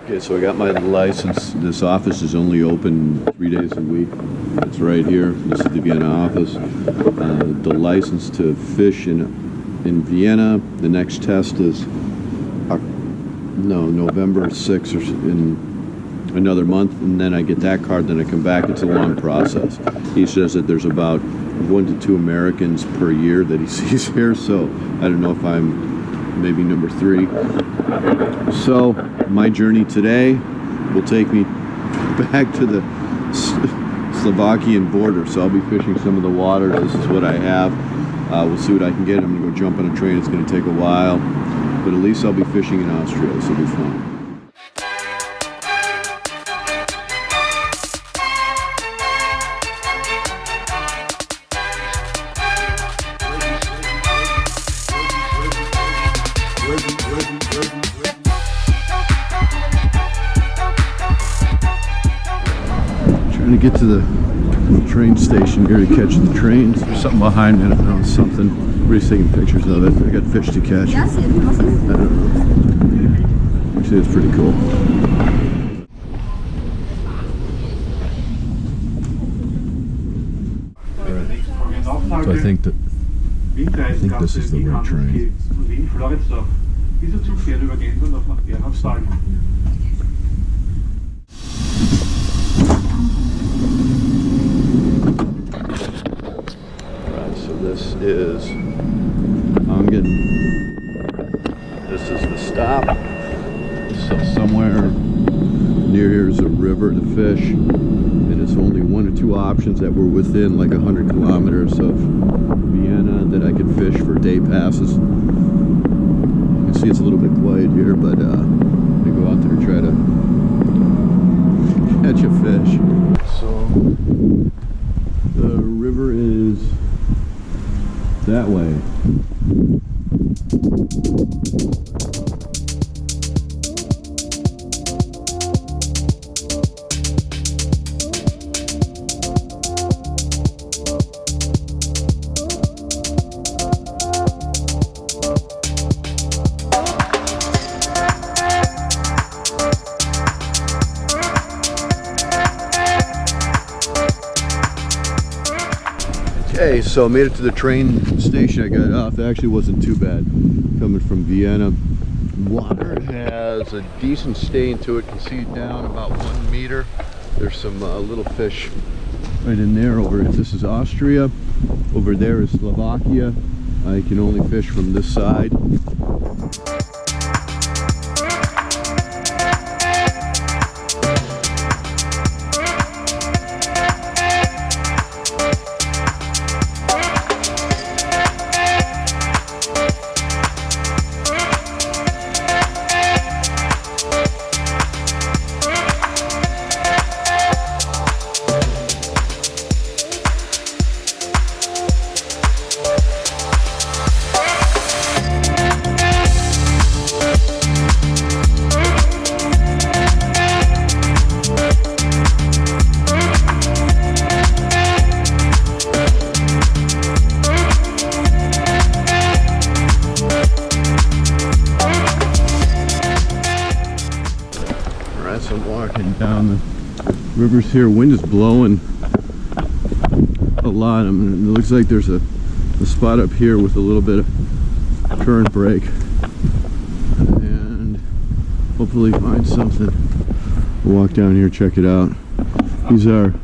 Okay, so I got my license. This office is only open 3 days a week. It's right here. This is the Vienna office. The license to fish in Vienna. The next test is November 6th or in another month, and then I get that card. Then I come back. It's a long process. He says that there's about 1 to 2 Americans per year that he sees here. So I don't know if I'm maybe number 3. So my journey today will take me back to the Slovakian border. So I'll be fishing some of the water. This is what I have. We'll see what I can get. I'm going to go jump on a train. It's going to take a while, but at least I'll be fishing in Austria. This will be fun. Trying to get to the train station here to catch the trains. There's something behind me. I don't know. It's something. Everybody's taking pictures of it. I got fish to catch. I don't know. Actually, it's pretty cool. So I think this is the right train. This is the stop. So somewhere near here is a river to fish, and it's only 1 or 2 options that were within like 100 kilometers of Vienna that I could fish for day passes. You can see it's a little bit quiet here, but I go out there and try to catch a fish. So the river is that way. Okay, so I made it to the train station. I got off. It actually wasn't too bad coming from Vienna. Water has a decent stain to it. You can see down about 1 meter. There's some little fish right in there. This is Austria. Over there is Slovakia. I can only fish from this side. I'm walking down the rivers here. Wind is blowing a lot. It looks like there's a spot up here with a little bit of current break, and hopefully find something. We'll walk down here, check it out. These are,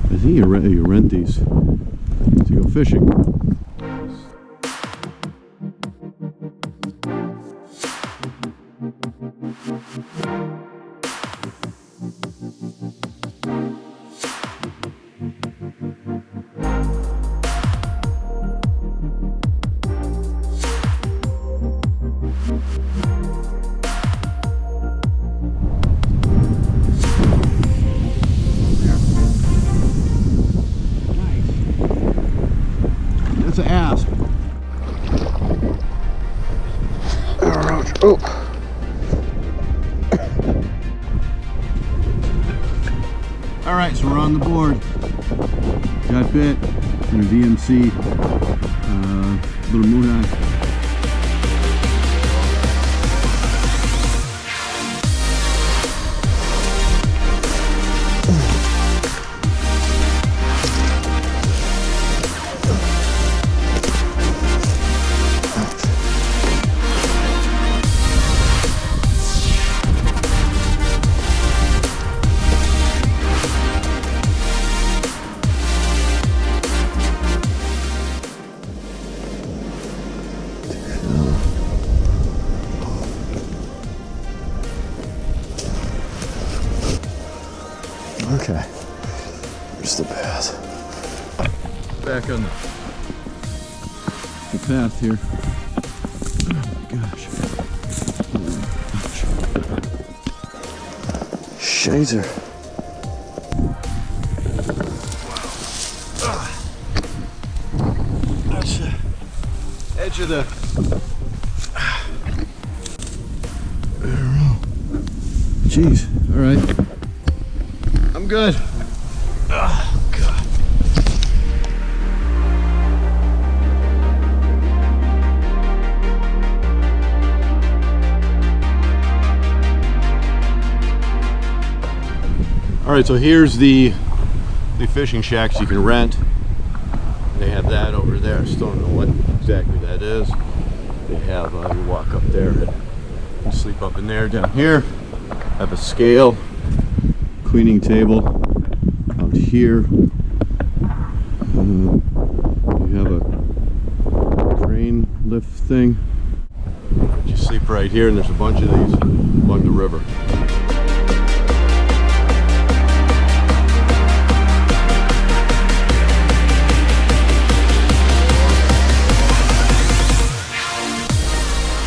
I think you rent these to go fishing. That's an asp. Oh. All right, so we're on the board. Got bit in a VMC, little moon eye. Okay, here's the path. Back on the path here. Oh my gosh. Shazer. That's the edge of the. Jeez. All right. I'm good. Oh, God. All right, so here's the fishing shacks you can rent. They have that over there. I still don't know what exactly that is. They have, you walk up there and sleep up in there. Down here, have a scale, cleaning table. Out here, you have a crane lift thing. You sleep right here, and there's a bunch of these along the river.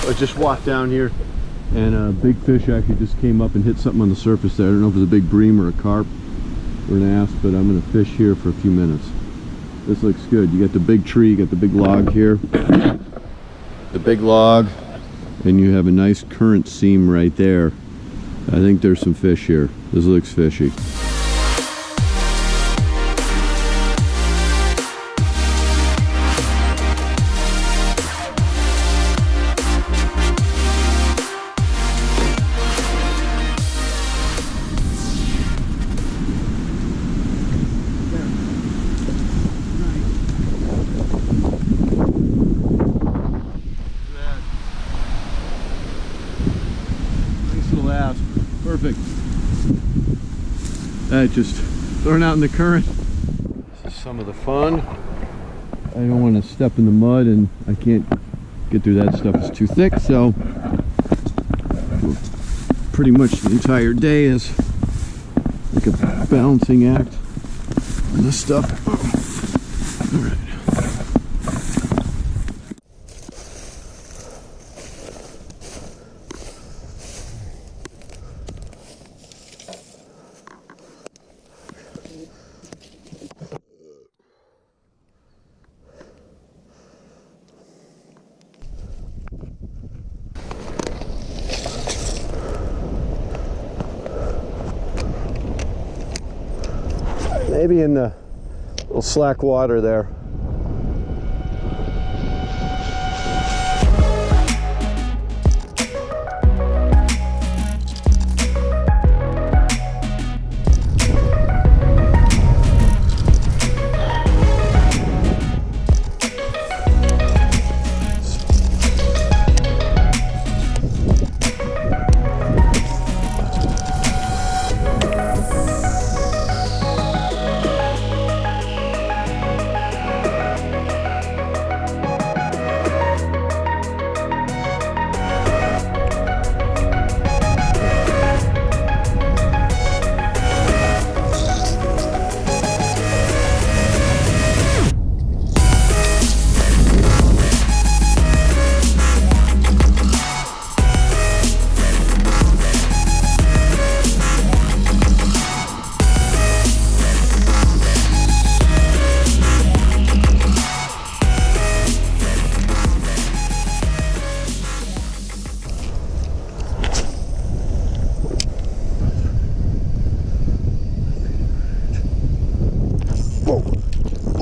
I just walked down here, and a big fish actually just came up and hit something on the surface there. I don't know if it's a big bream or a carp or an ass, but I'm going to fish here for a few minutes. This looks good. You got the big tree, you got the big log here, the big log, and you have a nice current seam right there. I think there's some fish here. This looks fishy. Perfect. That just thrown out in the current. This is some of the fun. I don't want to step in the mud, and I can't get through that stuff. It's too thick, so pretty much the entire day is like a balancing act on this stuff. All right. Maybe in the little slack water there.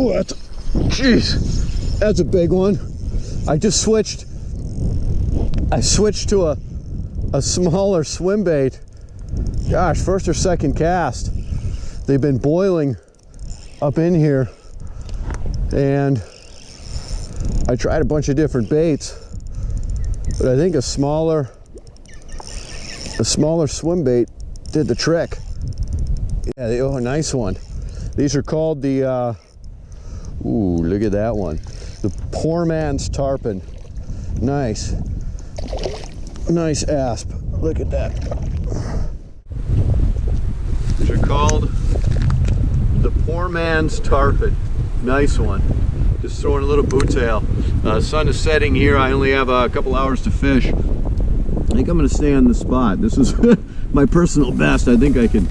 Oh, that's, jeez, that's a big one. I switched to a smaller swim bait. Gosh, first or second cast. They've been boiling up in here, and I tried a bunch of different baits, but I think a smaller swim bait did the trick. Yeah, oh, a nice one. These are called the ooh, look at that one. The poor man's tarpon. Nice. Nice asp. Look at that. These are called Poor man's tarpon. Nice one. Just throwing a little boot tail. Sun is setting here. I only have a couple hours to fish. I think I'm going to stay on the spot. This is my personal best. I think I can